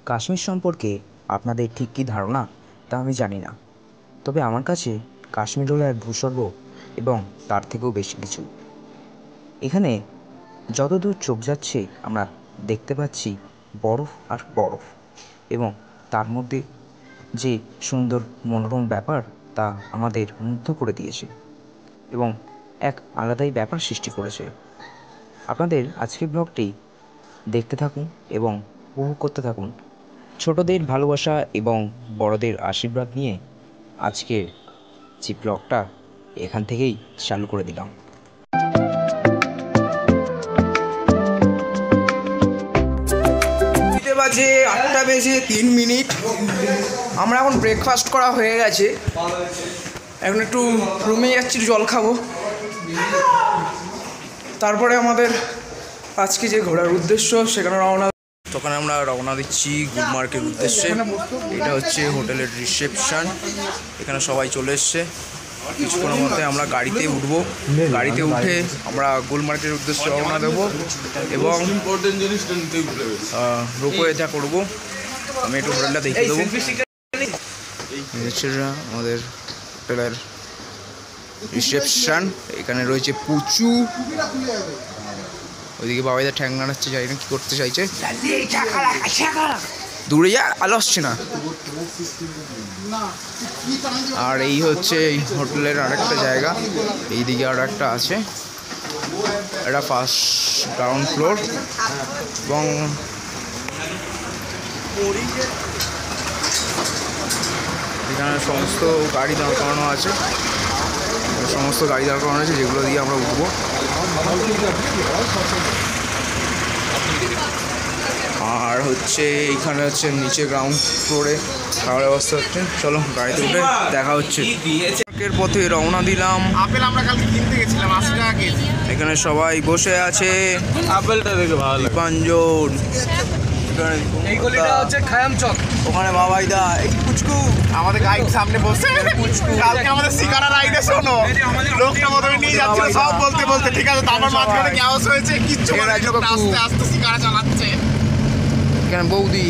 কাশ্মীর সম্পর্কে আপনাদের ঠিক কী ধারণা তা আমি জানি না, তবে আমার কাছে কাশ্মীর হলো এক ভূস্বর্গ এবং তার থেকেও বেশি কিছু। এখানে যতদূর চোখ যাচ্ছে আমরা দেখতে পাচ্ছি বরফ আর বরফ, এবং তার মধ্যে যে সুন্দর মনোরম ব্যাপার তা আমাদের মুগ্ধ করে দিয়েছে এবং এক আলাদাই ব্যাপার সৃষ্টি করেছে। আপনাদের আজকের ব্লগটি দেখতে থাকুন এবং উপভোগ করতে থাকুন। ছোটদের ভালোবাসা এবং বড়দের আশীর্বাদ নিয়ে আজকের যে ব্লগটা এখান থেকেই চালু করে দিলাম। বাজে 8:03। আমরা এখন ব্রেকফাস্ট করা হয়ে গেছে, এখন একটু রুমে যাচ্ছি, জল খাবো। তারপরে আমাদের আজকে যে ঘোরার উদ্দেশ্য সেখানে আমরা রওনা দিচ্ছি গুলমার্গের উদ্দেশ্যে। এটা হচ্ছে হোটেলের রিসেপশন, এখানে সবাই চলে এসছে। কিছুক্ষণের মধ্যে আমরা গাড়িতে উঠবো, গাড়িতে উঠে আমরা গুলমার্গের উদ্দেশ্যে রওনা দেবো এবং রোপওয়েটা করবো। আমি একটু হোটেলটা দেখিয়ে দেবো। আমাদের হোটেলের রিসেপশন, এখানে রয়েছে পুচু, ওইদিকে বাবাইদা ঠ্যাং নাড়াচ্ছে, জানি না কি করতে চাইছে। দূরে যা, আলো আসছে না। আর এই হচ্ছে এই হোটেলের আরেকটা জায়গা, এইদিকে আর একটা আছে, এটা ফার্স্ট গ্রাউন্ড ফ্লোর। এবং এখানে সমস্ত গাড়ি দাঁড় করানো আছে, যেগুলো দিয়ে আমরা উঠবো। আর হচ্ছে এইখানে হচ্ছে নিচে গ্রাউন্ড ফ্লোরে খাওয়ার ব্যবস্থা হচ্ছে। চলো গাড়িতে উঠে দেখা হচ্ছে। এর পথে রওনা দিলাম। আপেল আমরা কালকে কিনতে গেছিলাম 80 টাকা কেজি। এখানে সবাই বসে আছে। আপেলটা দেখে ভালো লাগে। দীপাঞ্জন, এই গলিটা হচ্ছে খায়াম চক, ওখানে বাবাইদা, এই পুচকু আমাদের গাইড সামনে বসে। কালকে আমাদের শিকারা রাইডে শোনো, লোকটা প্রথমে নিয়ে যাচ্ছিল সব বলতে বলতে, ঠিক আছে, তারপর মাঝখানে ক্যাওস হয়েছে, কিচ্ছু বলে না, লোকটা আস্তে আস্তে শিকারা চালাচ্ছে। এখানে বৌদি,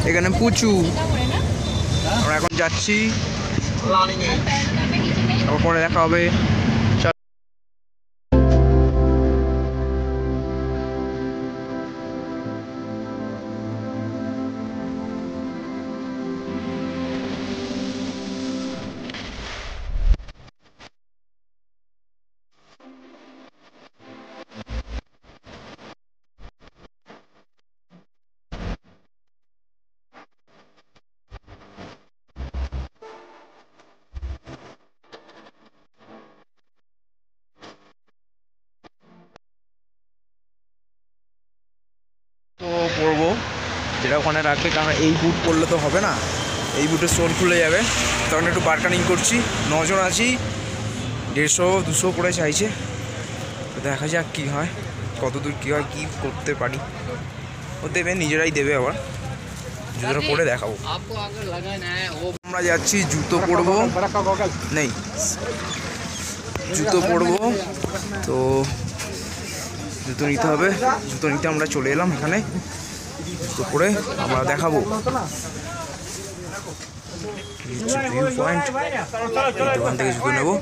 এখানে পুচু। আমরা এখন যাচ্ছি, পরে দেখা হবে। তো পরবো যেটা ওখানে রাখবে, কারণ এই বুট পরলে তো হবে না, এই বুটের সোল খুলে যাবে। তখন একটু বার্কানিং করছি, 9 জন আছি, 150-200 করে চাইছে। দেখা যাক কী হয়, কতদূর কী হয়, কী করতে পারি। ও দেবে, নিজেরাই দেবে, আবার জুতোটা পরে দেখাবো। আমরা যাচ্ছি, জুতো পরবো, নেই জুতো পরবো, তো জুতো নিতে হবে। জুতো নিতে আমরা চলে এলাম এখানে, জুতো পরে আমরা দেখাবো। ভিউ পয়েন্ট, দোকান থেকে জুতো নেবো,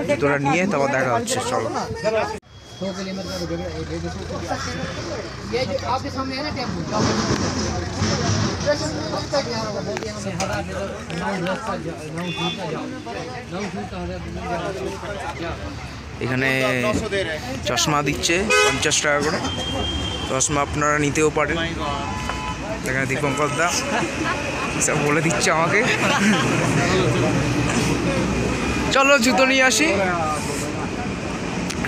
জুতোটা নিয়ে তারপর দেখা হচ্ছে। চলো। এখানে চশমা দিচ্ছে 50 টাকা করে, চশমা আপনারা নিতেও পারেন। এখানে দীপঙ্কর দা সব বলে দিচ্ছে আমাকে। চলো জুতো নিয়ে আসি,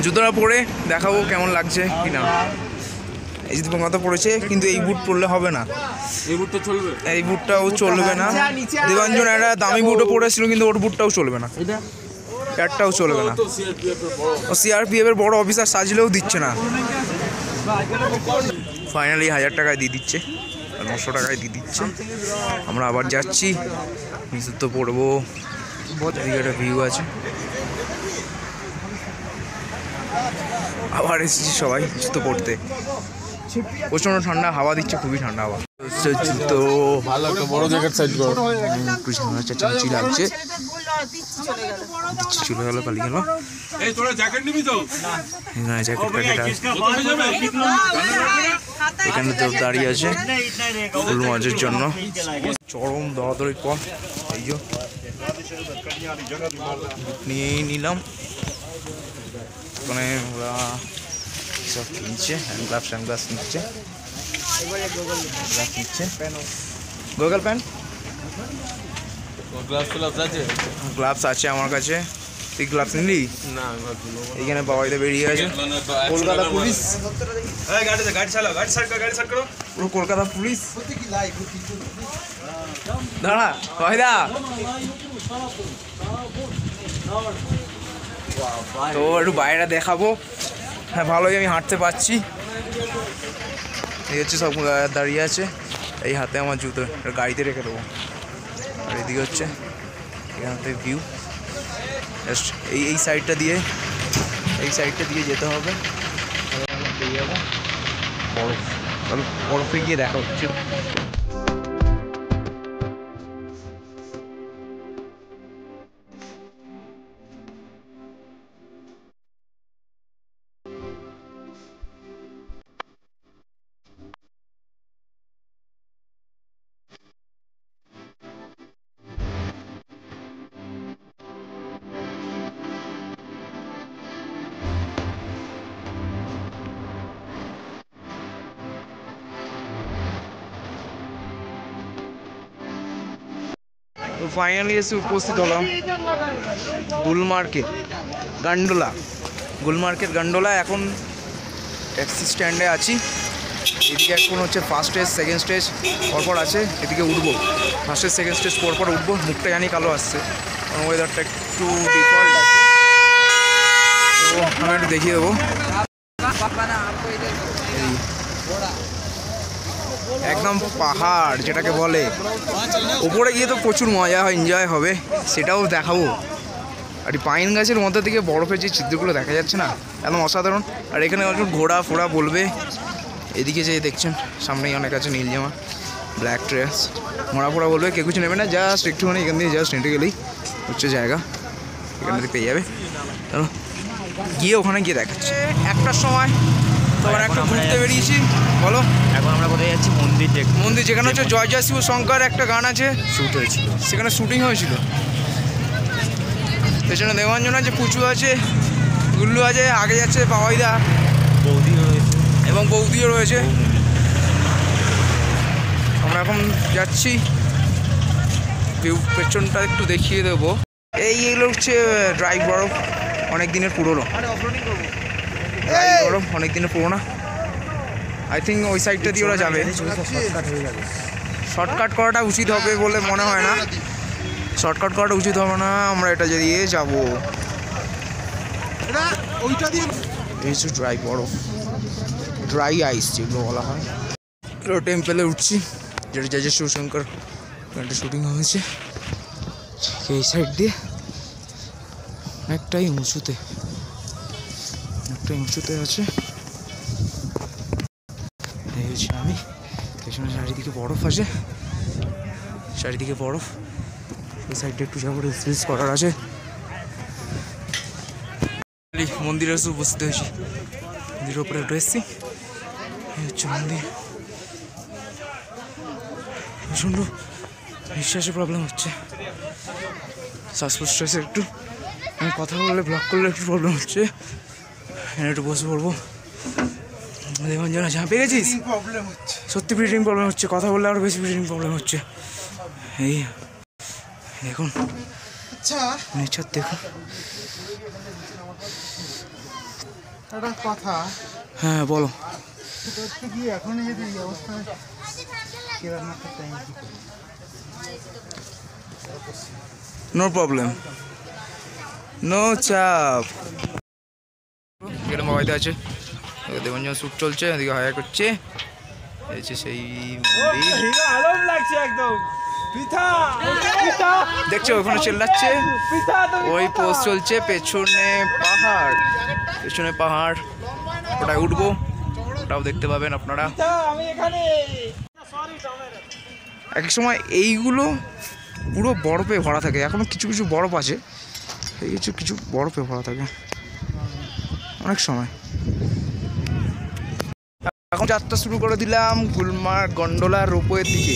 জুতোটা পরে দেখাবো কেমন লাগছে কিনা। এই যে দীপঙ্কর পড়েছে, কিন্তু এই বুট পরলে হবে না, এই বুটটা চলবে, এই বুটটাও চলবে না। দেবাঞ্জন একটা দামি বুটও পরেছিল, কিন্তু ওর বুটটাও চলবে না, একটাও চলবে না। ও সিআরপিএফ এর বড় অফিসার সাজলেও দিচ্ছে না। ফাইনালি 1000 টাকায় দিয়ে দিচ্ছে, 900 টাকায় দিয়ে দিচ্ছে। আমরা আবার যাচ্ছি, জুতো পরবো। এদিকে একটা ভিউ আছে, আবার এসেছি সবাই জুতো পরতে। প্রচণ্ড ঠান্ডা হাওয়া দিচ্ছে, খুবই ঠান্ডা হাওয়া। তো ভালো একটা বড় জ্যাকেট সাইড করো। একটু ঝামেলা চাচি লাগছে, চলে গেল, পালিয়ে গেল। জ্যাকেট প্যাকেট এখানে তো দাঁড়িয়ে আছে ফুল মাছের জন্য। চরম দরাদরি কম, এই যে নিয়েই নিলাম। ওখানে ওরা সব কিনছে, হ্যান্ড গ্লাভস নিচ্ছে, গুগল প্যান্ট গ্লাভস আছে আমার কাছে। তুই গ্লাভস নিলি না? এখানে বাবাইতে বেরিয়ে আছে কলকাতা পুলিশ, পুরো কলকাতা পুলিশ। দাঁড়া বাবাইদা, তো একটু বাইরে দেখাবো। হ্যাঁ ভালোই আমি হাঁটতে পারছি। এই হচ্ছে সব দাঁড়িয়ে আছে, এই হাতে আমার জুতো, গাড়িতে রেখে দেবো। আর এদিকে হচ্ছে এখান থেকে ভিউ, জাস্ট এই সাইডটা দিয়ে যেতে হবে, পেয়ে যাবো বরফ। তাহলে বরফে গিয়ে দেখা হচ্ছে। তো ফাইনালি এসে উপস্থিত হলাম গুলমার্কেট গান্ডোলা। এখন ট্যাক্সি স্ট্যান্ডে আছি। এদিকে এখন হচ্ছে ফার্স্ট স্টেজ, সেকেন্ড স্টেজ পরপর আছে। এদিকে উঠবো, ফার্স্ট স্টেজ সেকেন্ড স্টেজ পরপর উঠবো। মুখটা জানি কালো আসছে, কারণ ওয়েদারটা একটু ডিফল্ট আছে। তো আমি একটু দেখিয়ে দেবো। একদম পাহাড় যেটাকে বলে, ওপরে গিয়ে তো প্রচুর মজা হয়, এনজয় হবে, সেটাও দেখাবো। আর এই পাইন গাছের মধ্যে থেকে বরফের যে চিত্রগুলো দেখা যাচ্ছে না, একদম অসাধারণ। আর এখানে একটু ঘোড়া ফোড়া বলবে। এদিকে যে দেখছেন সামনেই অনেক আছে, নীল জামা, ব্ল্যাক ড্রেস, ঘোড়া ফোড়া বলবে। কেউ কিছু নেবে না, জাস্ট একটুখানি এখান থেকে জাস্ট হেঁটে গেলেই হচ্ছে জায়গা, এখান থেকে পেয়ে যাবে। চলো গিয়ে ওখানে গিয়ে দেখাচ্ছে। একটার সময় তখন একটা ঘুরতে বেরিয়েছি। বলো এখন আমরা কোথায় যাচ্ছি? মন্দির, যেখানে হচ্ছে জয় জয় শিব শঙ্কর একটা গান আছে, শ্যুট হয়েছিল, সেখানে শুটিং হয়েছিল। পেছনে দেবাঞ্জন আছে, পুচু আছে, গুল্লু আছে, আগে যাচ্ছে বাবাইদা, বৌদি রয়েছে এবং বৌদিও রয়েছে। আমরা এখন যাচ্ছি, ভিউ পেছনটা একটু দেখিয়ে দেবো। এইগুলো হচ্ছে ড্রাই বরফ, অনেক দিনের পুরোনো ড্রাই বরফ, অনেক দিনের পুরোনো। আই থিঙ্ক ওই সাইডটা দিয়ে ওরা যাবে। শর্টকাট করাটা উচিত হবে বলে মনে হয় না, শর্টকাট করাটা উচিত হবে না। আমরা এটা দিয়ে যাবো। এই হচ্ছে ড্রাই বরফ, ড্রাই আইস যেগুলো বলা হয়। টেম্পেলে উঠছি, যেটা জয় জয় শিবশঙ্কর একটা শুটিং হয়েছে। এই সাইড দিয়ে অনেকটাই উঁচুতে আছে। এই হচ্ছে আমি, পেছনে চারিদিকে বরফ আছে, চারিদিকে বরফ। এই সাইডটা একটু যাবো, রিলস করার আছে। মন্দিরে এসে উপস্থিত হয়েছি, মন্দিরের উপরে উঠে এসেছি। এই হচ্ছে মন্দির। প্রচণ্ড নিঃশ্বাসের প্রবলেম হচ্ছে, শ্বাস প্রশ্বাসের একটু, আমি কথা বললে ব্লক করলে একটু প্রবলেম হচ্ছে। এখানে একটু বসে পড়বো। দেবাঞ্জনা ঝাঁপে গেছিস? সত্যি ব্রিডিং প্রবলেম হচ্ছে, কথা বললে আরও বেশি ব্রিডিং প্রবলেম হচ্ছে। এই দেখুন, আচ্ছা নেচার দেখুন। একটা কথা, হ্যাঁ বলো। এখন যদি এই অবস্থায় কেদারনাথের টাইম কি করবো? নো প্রবলেম, নো চাপ। এখানে বাবাইতে আছে, দেবাঞ্জন শ্যুট চলছে, এদিকে হায়া করছে। এই যে সেই দেখছো ওখানে চেল্লাচ্ছে, ওই পোস্ট চলছে। পেছনে পাহাড়, ওটায় উঠবো। ওটাও দেখতে পাবেন আপনারা। এক সময় এইগুলো পুরো বরফে ভরা থাকে, এখনও কিছু কিছু বরফ আছে, এই কিছু কিছু বরফে ভরা থাকে অনেক সময়। এখন যাত্রা শুরু করে দিলাম গুলমার্গ গন্ডোলার রোপওয়ের দিকে।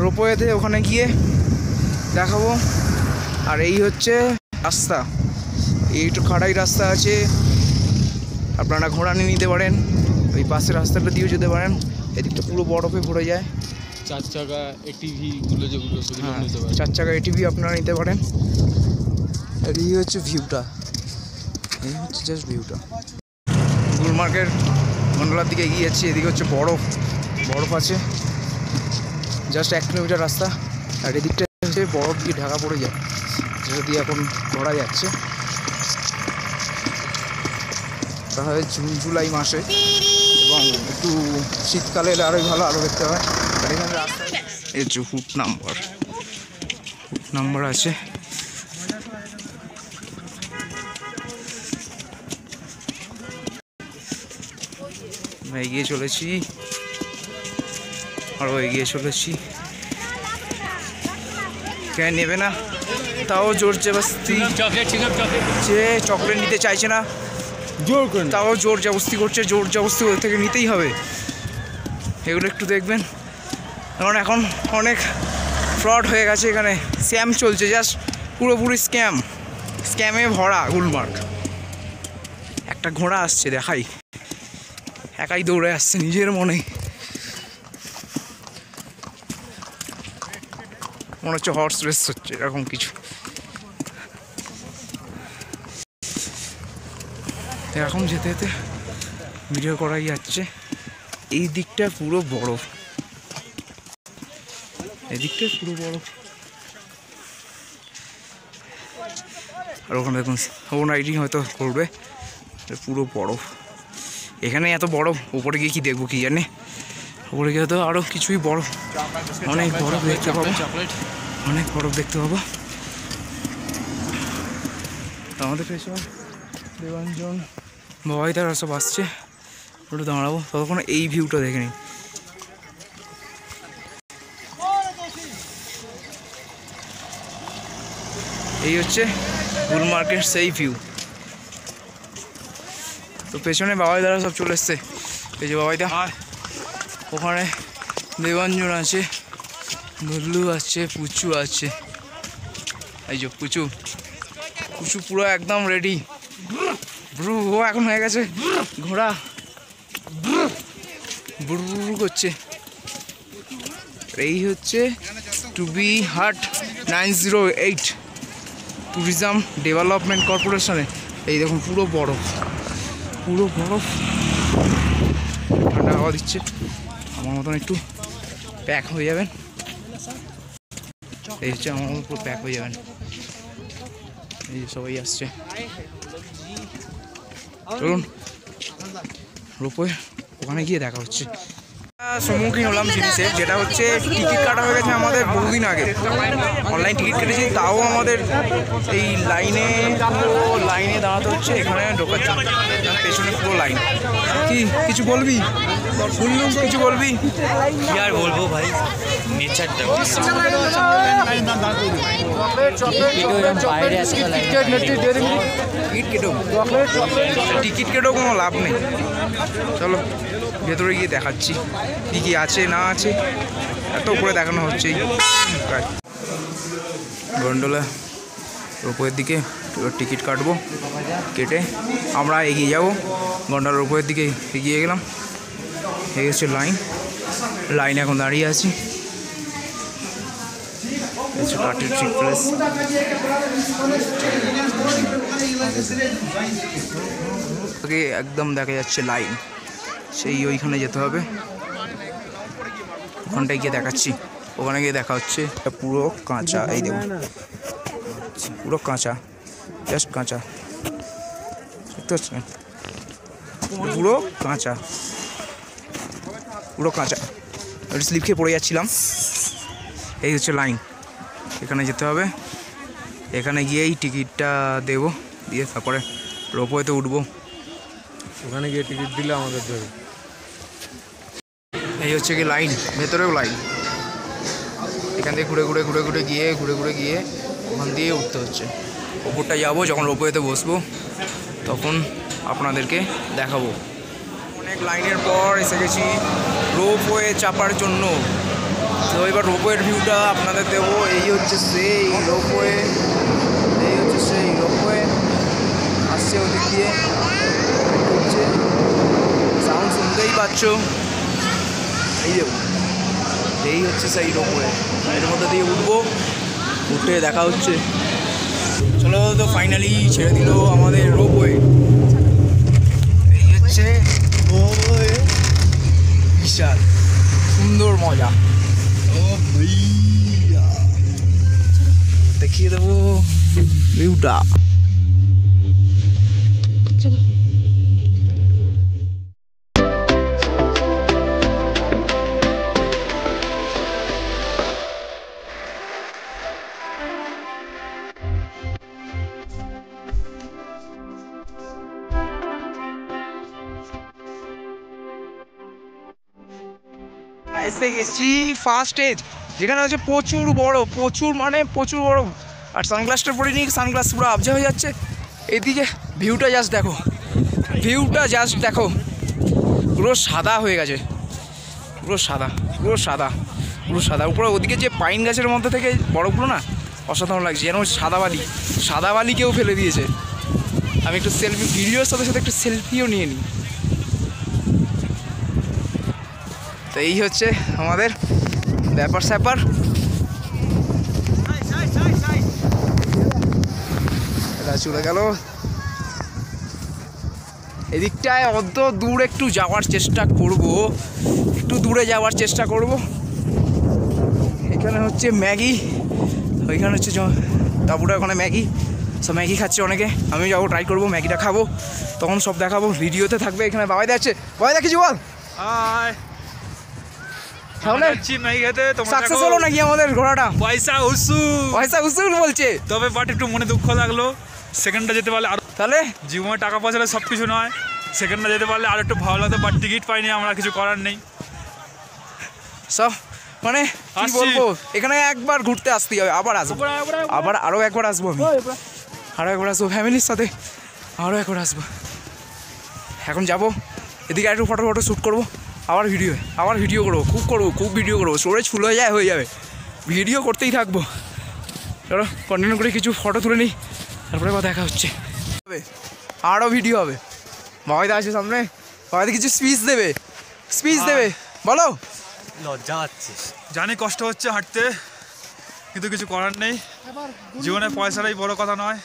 রোপওয়েতে ওখানে গিয়ে দেখাবো। আর এই হচ্ছে রাস্তা, এই একটু খাড়াই রাস্তা আছে, আপনারা ঘোড়া নিয়ে নিতে পারেন, ওই পাশের রাস্তাটা দিয়েও যেতে পারেন। এদিকটা পুরো বরফে ভরে যায়। 4 চাকা এটিভিগুলো যেগুলো সেগুলো নিতে পারেন। 4 চাকা এটিভি আপনারা নিতে পারেন। আর এই হচ্ছে ভিউটা, এই হচ্ছে জাস্ট ভিউটা। গুলমার্গের গন্ডোলার দিকে এগিয়ে যাচ্ছি। এদিকে হচ্ছে বরফ, বরফ আছে জাস্ট 1 কিলোমিটার রাস্তা। আর এদিকটা হচ্ছে বরফ দিয়ে ঢাকা পড়ে যায়, যেটা দিয়ে এখন ঘোরা যাচ্ছে। তাহলে জুন জুলাই মাসে এবং একটু শীতকালে এলে আরোই ভালো, আরও দেখতে হয়। আর এখানে রাস্তা এই যে হুট নাম্বার আছে। এগিয়ে চলেছি, আরও এগিয়ে চলেছি। কে নেবে না, তাও জোর জবরদস্তি, যে চকলেট নিতে চাইছে না জোর করে তাও জোর জবরদস্তি করছে, জোর জবরদস্তি ওদের থেকে নিতেই হবে। এগুলো একটু দেখবেন, কারণ এখন অনেক ফ্রড হয়ে গেছে এখানে, স্ক্যাম চলছে, জাস্ট পুরোপুরি স্ক্যামে ভরা গুলমার্গ। একটা ঘোড়া আসছে, দেখাই, একাই দৌড়ে আসছে নিজের মনে, মনে হচ্ছে হর্স রেস হচ্ছে এরকম কিছু। এখন যেতে যেতে ভিডিও করাই যাচ্ছে। এই দিকটা পুরো বরফ, এদিকটা পুরো বরফ। আর ওখানে দেখুন ওখানে রাইডিং হয়তো করবে, পুরো বরফ। এখানে এত বরফ, উপরে গিয়ে কি দেখবো কি জানে, উপরে গিয়ে তো আরও কিছুই বরফ, অনেক বরফ দেখতে পাবো, অনেক বরফ দেখতে পাবো। আমাদের পেছনে দেবাঞ্জন বাবাই তারা সব আসছে, একটু দাঁড়াবো ততক্ষণ এই ভিউটা দেখে নিই। এই হচ্ছে গুলমার্গের সেই ভিউ। তো পেছনে বাবাই দ্বারা সব চলে এসছে, এই যে বাবাইদা, ওখানে দেবাঞ্জন আছে, গুল্লু আছে, পুচু আছে, এই যে পুচু পুরো একদম রেডি। ব্রু ও এখন হয়ে গেছে ঘোড়া, ব্রু করছে। এই হচ্ছে টুবি হাট 908 ট্যুরিজম ডেভেলপমেন্ট কর্পোরেশনে। এই দেখুন পুরো বরফ, পুরো বরফ, ঠান্ডা হাওয়া দিচ্ছে। আমার মতন একটু প্যাক হয়ে যাবেন, এই হচ্ছে আমার মতন পুরো প্যাক হয়ে যাবেন। এই যে সবাই আসছে, চলুন রোপওয়ে ওখানে গিয়ে দেখা হচ্ছে। সম্মুখীন হলাম জিনিসের, যেটা হচ্ছে টিকিট কাটা হয়ে গেছে আমাদের বহুদিন আগে, অনলাইন টিকিট কেটেছি, তাও আমাদের এই লাইনে দাঁড়াতে হচ্ছে এখানে ঢোকার জন্য। পেছনে পুরো লাইন। কি কিছু বলবি? কিছু বলবি? কি আর বলবো ভাই, নেচারটা টিকিট কেটেও কোনো লাভ নেই। চলো ভেতরে গিয়ে দেখাচ্ছি কী কী আছে না আছে, এত উপরে দেখানো হচ্ছেই। গন্ডোলা রোপওয়ের দিকে টিকিট কাটবো, কেটে আমরা এগিয়ে যাব। গন্ডোলা রোপওয়ের দিকে এগিয়ে গেলাম, এই হচ্ছে লাইন এখন দাঁড়িয়ে আছি। একদম দেখা যাচ্ছে লাইন, সেই ওইখানে যেতে হবে, ওখানটায় গিয়ে দেখাচ্ছি, ওখানে গিয়ে দেখা হচ্ছে। পুরো কাঁচা, এই দেখুন পুরো কাঁচা, জাস্ট কাঁচা, দেখতে পাচ্ছেন পুরো কাঁচা, পুরো কাঁচা। একটু স্লিপ খেয়ে পড়ে যাচ্ছিলাম। এই হচ্ছে লাইন, এখানে যেতে হবে, এখানে গিয়েই টিকিটটা দেবো, দিয়ে তারপরে রোপওয়েতে উঠবো। ওখানে গিয়ে টিকিট দিলে আমাদের ধরে। এই হচ্ছে কি লাইন, ভেতরেও লাইন। এখান থেকে ঘুরে ঘুরে গিয়ে ওখান দিয়ে উঠতে হচ্ছে। ওপরটা যাবো, যখন রোপওয়েতে বসবো তখন আপনাদেরকে দেখাবো। অনেক লাইনের পর এসে গেছি রোপওয়ে চাপার জন্য। তো এবার রোপওয়ের ভিউটা আপনাদের দেবো। এই হচ্ছে সেই রোপওয়ে, আসছে ওদিক দিয়ে, হচ্ছে সাউন্ড শুনতেই পাচ্ছ। এই হচ্ছে সেই রোপওয়ে, এর মধ্যে দিয়ে উঠবো, উঠে দেখা হচ্ছে। চলো, তো ফাইনালি ছেড়ে দিল আমাদের রোপওয়ে। এই হচ্ছে বিশাল সুন্দর মজা। দেখিয়ে দেবো ভিউটা। এসে গেছি ফার্স্ট স্টেজ, যেখানে হচ্ছে প্রচুর বড়। আর সানগ্লাসটা পরে নিয়ে সানগ্লাস পুরো আবজা হয়ে যাচ্ছে। এদিকে ভিউটা জাস্ট দেখো, পুরো সাদা হয়ে গেছে, পুরো সাদা। উপরে ওদিকে যে পাইন গাছের মধ্যে থেকে বরফগুলো না, অসাধারণ লাগছে, যেন সাদা বালি কেউ ফেলে দিয়েছে। আমি একটু ভিডিওর সাথে একটু সেলফিও নিয়ে নিই। তো এই হচ্ছে আমাদের ব্যাপার। এটা চলে গেল এদিকটায়। অত দূর একটু যাওয়ার চেষ্টা করব। এখানে হচ্ছে ম্যাগি, ওইখানে হচ্ছে তারপরে ওখানে ম্যাগি, সব ম্যাগি খাচ্ছে অনেকে। আমিও যাবো, ট্রাই করবো, ম্যাগিটা খাবো, তখন সব দেখাবো, ভিডিওতে থাকবে। এখানে বাবাই যাচ্ছে, বাবাই কিছু বল। সাকসেস হলো নাকি আমাদের ঘোড়াটা? পয়সা উসুল বলছে, তবে বাট একটু মনে দুঃখ লাগলো। সেকেন্ডটা যেতে পারলে আর, তাহলে জীবনে টাকা পয়সা সব কিছু নয়, সেকেন্ডটা যেতে পারলে আর একটু ভালো লাগতো, বাট টিকিট পাইনি আমরা, কিছু করার নেই। সব মানে কি বলবো, এখানে একবার ঘুরতে আসতেই হবে, আবার আসবো, আরও একবার আসবো, ফ্যামিলির সাথে আরও একবার আসবো। এখন যাবো এদিকে, একটু ফটো শ্যুট করবো, আবার ভিডিও করবো, খুব ভিডিও করবো। স্টোরেজ ফুল হয়ে যাবে, ভিডিও করতেই থাকবো। চলো কন্টিনিউ করে কিছু ফটো তুলে নিই, তারপরে আবার দেখা হচ্ছে, আরও ভিডিও হবে। বাবাইদা আছে সামনে, বাবাইদা কিছু স্পিচ দেবে, বলো। লজ্জা হচ্ছে, জানি কষ্ট হচ্ছে হাঁটতে, কিন্তু কিছু করার নেই। জীবনে পয়সাটাই বড় কথা নয়।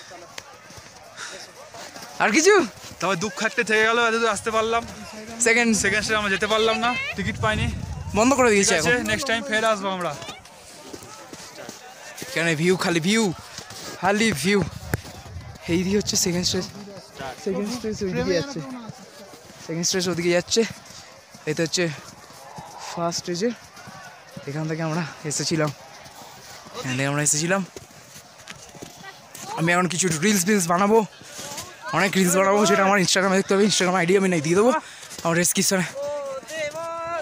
আর কিছু, তবে দুঃখ হাঁটতে থেকে গেল, এতদূর আসতে পারলাম। সেকেন্ড স্টেজ আমরা যেতে পারলাম না, টিকিট পাইনি, বন্ধ করে দিয়েছে। নেক্সট টাইম ফের আসবো আমরা। কেন খালি ভিউ। এই দিয়ে হচ্ছে সেকেন্ড স্টেজ ওদিকে যাচ্ছে। এটা হচ্ছে ফার্স্ট স্টেজের, এখান থেকে আমরা এসেছিলাম। আমি এখন কিছু রিলস বানাবো, যেটা আমার ইনস্টাগ্রামে দেখতে হবে। ইনস্টাগ্রাম আইডি আমি দিয়ে দেবো আমার ডেসক্রিপশনে,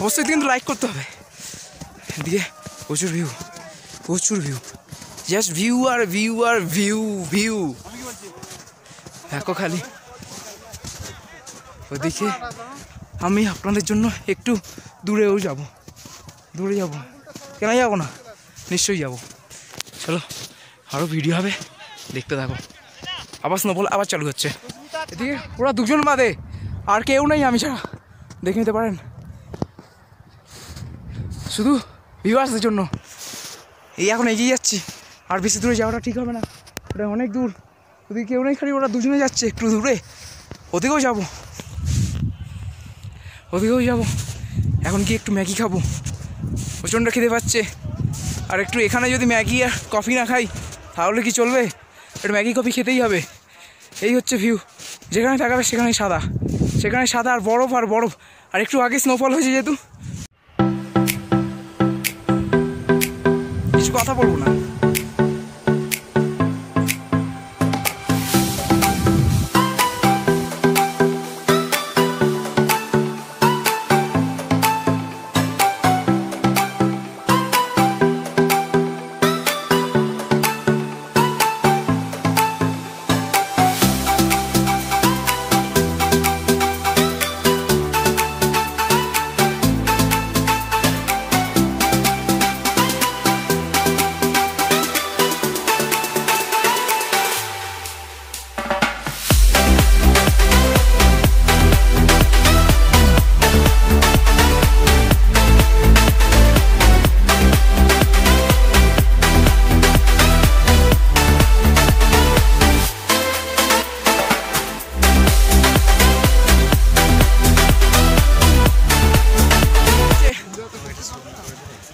অবশ্যই কিন্তু লাইক করতে হবে। এদিকে প্রচুর ভিউ, জাস্ট ভিউ আর ভিউ। দেখো খালি ওদিকে। আমি আপনাদের জন্য একটু দূরে যাব, কেন যাবো না, নিশ্চয়ই যাবো। চলো, আরও ভিডিও হবে, দেখতে থাকো। আবার স্নোফল আবার চালু হচ্ছে। এদিকে ওরা দুজন বাদে আর কেউ নেই আমি ছাড়া, দেখে নিতে পারেন, শুধু ভিউয়ার্সদের জন্য। এই এখন এগিয়ে যাচ্ছি, আর বেশি দূরে যাওয়াটা ঠিক হবে না, ওটা অনেক দূর। ওদিকে কেউ নেই, খালি ওরা দুজনে যাচ্ছে একটু দূরে, ওদিকেও যাবো। এখন কি একটু ম্যাগি খাবো, প্রচণ্ড খেতে পাচ্ছে। আর একটু এখানে যদি ম্যাগি আর কফি না খাই তাহলে কি চলবে, একটু ম্যাগি কফি খেতেই হবে। এই হচ্ছে ভিউ, যেখানে তাকাবে সেখানে সাদা আর বরফ, আর একটু আগে স্নোফল হয়েছে, যেহেতু কিছু কথা বলবো না।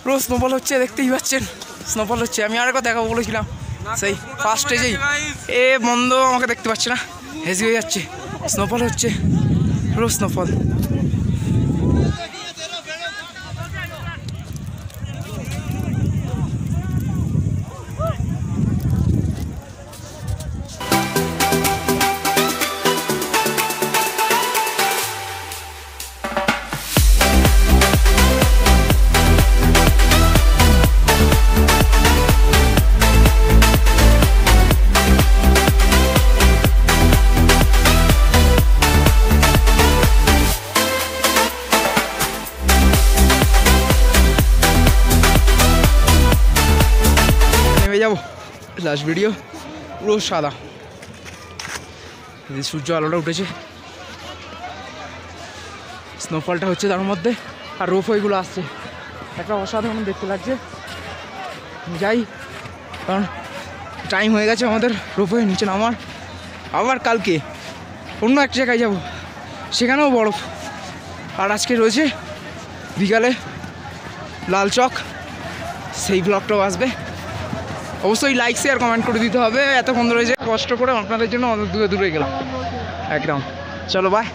পুরো স্নোফল হচ্ছে, দেখতেই পাচ্ছেন স্নোফল হচ্ছে। আমি আরেকবার দেখাবো বলেছিলাম সেই ফার্স্ট স্টেজেই, এ বন্ধ আমাকে দেখতে পাচ্ছে না, হেজি হয়ে যাচ্ছে। স্নোফল হচ্ছে, পুরো স্নোফল। নেমে যাবো, লাস্ট ভিডিও। পুরো সাদা, এই সূর্য আলোটা উঠেছে, স্নোফলটা হচ্ছে তার মধ্যে, আর রোপওয়েগুলো আসছে। একটা অসাধারণ দেখতে লাগছে। যাই, কারণ টাইম হয়ে গেছে আমাদের রোপওয়ে নিচে নামার। আবার কালকে অন্য এক জায়গায় যাব, সেখানেও বরফ। আর আজকে রয়েছে বিকালে লাল চক, সেই ব্লগটাও আসবে। অবশ্যই লাইক শেয়ার কমেন্ট করে দিতে হবে। এতক্ষণ ধরে যে কষ্ট করে আপনাদের জন্য অনেক দূরে দূরে গেলাম একদম। চলো বাই।